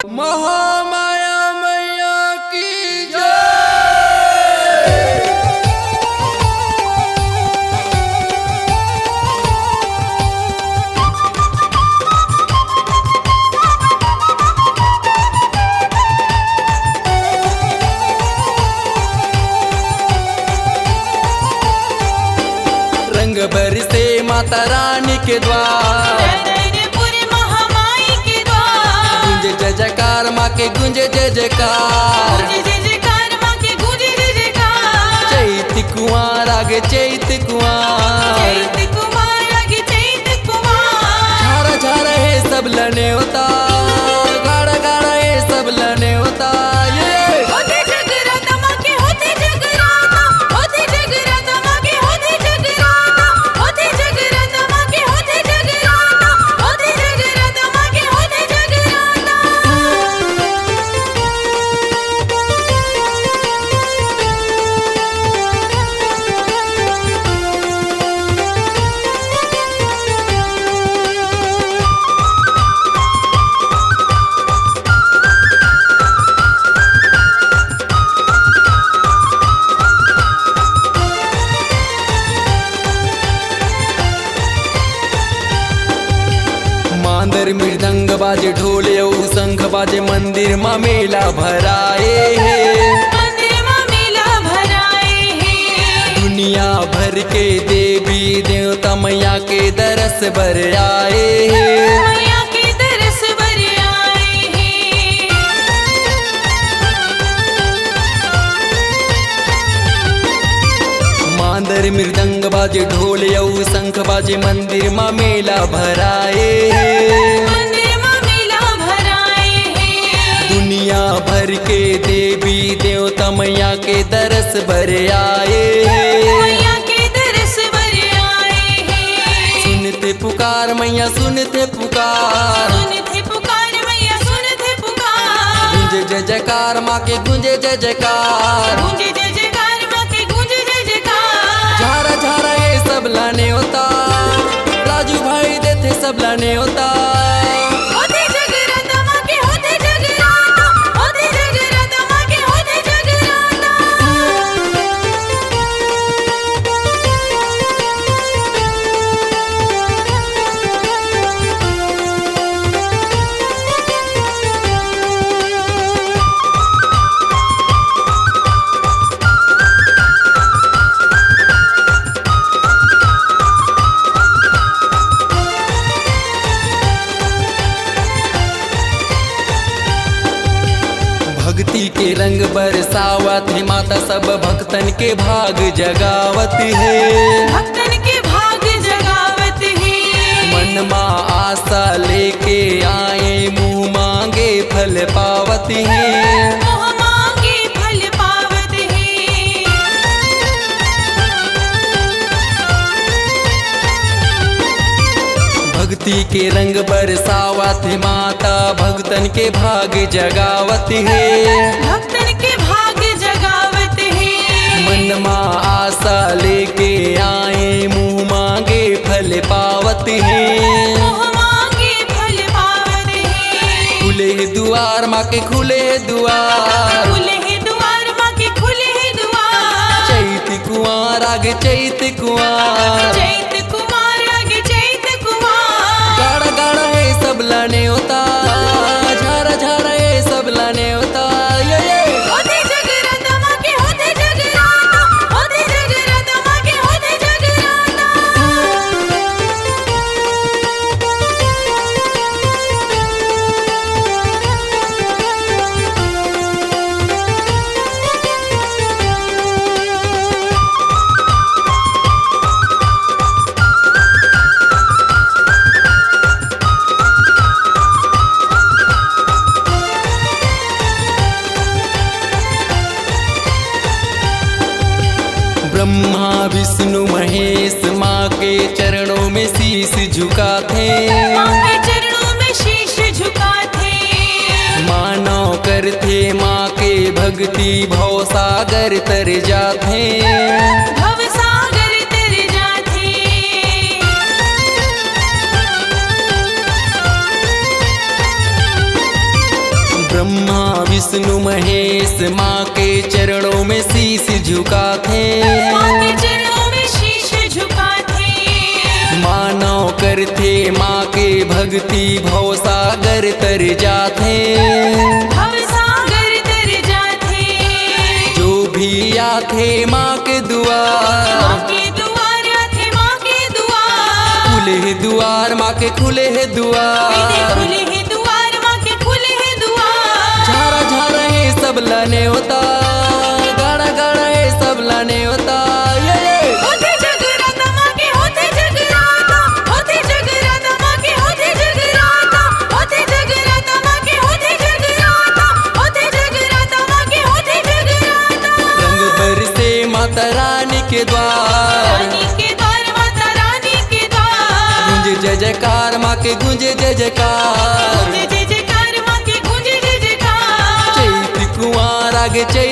महामाया मैया की जय। रंग बरसे माता रानी के द्वार, महामाई के द्वार गूंजे जय जयकार माँ के गूंजे जय जयकार। जय जयकार माँ के गूंजे जय जयकार। चैत कुंवर आगे चैत कुंवर, चैत कुमार आगे चैत कुमार। झारा झारा है सब लने होता, गाड़ा गाड़ा है सब लने होता। ये होते जगराता माँ के होते जगराता, होते जगराता माँ के होते जगराता, होते जगराता माँ के होते जगराता, होते जगराता माँ के होते जगराता। मांदर मृदंग बाजे ढोल यऊ शंख बाजे मंदिर माँ मेला भराए है। मंदिर माँ मेला भराए है। दुनिया भर के देवी देवता मैया के दरस बर आए हैं। मैया के दरस बर आए हैं। मांदर मृदंग बाजे ढोल यऊ शंख बाजे मंदिर माँ मेला भराए है। मंदिर माँ मेला भराए हैं। दुनिया भर के देवी देवता मैया के दरस बर आए हैं। मैया के दरस बर आए हैं। सुनते पुकार मैया सुनते पुकार, सुनते पुकार मैया सुनते पुकार। गूंजे जय जयकार माँ के गूंजे जय जयकार। गूंजे जय जयकार माँ के गूंजे जय जयकार। झारा झारा ये सब लाने होता, राजू भाई देते सब लाने होता। होते जगराता माँ के होते जगराता, होते जगराता माँ के होते जगराता। भक्ति के रंग बरसावत है माता, सब भक्तन के भाग जगावत है। भक्तन के भाग जगावत है। मन माँ आशा लेके आए मुँह मांगे फल पावत है। मोह मांगे फल पावत है। भक्ति के रंग बरसावत है माता, भक्तन के भाग जगावत है। भक्तन के भाग जगावत है। मन माँ आशा लेके आए मुँह मांगे फल पावत है। मोह मांगे फल पावत है। खुले दुआर माँ के खुले दुआर, खुले हैं द्वार माँ के खुले हैं द्वार। चैत कुंवर आगे चैत कुंवर। चैत कुमार आगे चैत कुमार। गाड़ा गाड़ा है सब लाने होता, झारा झारा है सब लाने होता। ये होते जगराता माँ के होते जगराता, होते जगराता माँ के होते जगराता। ब्रह्मा विष्णु महेश माँ के चरणों में शीश झुकाते। माँ के चरणों में शीश झुकाते। मानव करते माँ के भक्ति भव सागर तर जाते। भव सागर तर जाते। विष्णु महेश माँ के चरणों में शीश झुकाते माँ के चरणों में शीश झुकाते मानव करते माँ के भक्ति भव सागर तर जाते भवसागर तर जाते जो भी आते माँ के माँ द्वार के दुआर आते माँ के दुआर खुले है द्वार माँ के खुले है इन्हें द्वार खुले हैं दुआर माँ के खुले हैं दुआर झारा झारा है सब लाने होता गाड़ा गाड़ा है सब लाने होता ये होते जगराता माँ के होते जगराता होते जगराता माँ के होते जगराता होते जगराता माँ के होते जगराता होते जगराता माँ के होते जगराता रंग बरसे माता रानी के द्वार रानी के द्वार माता रानी के द्वार गूंजे जय जयकार माँ के गूंजे जय जयकार गूंजे जय जयकार माँ के गूंजे जय जयकार चैत कुंवार आगे चैत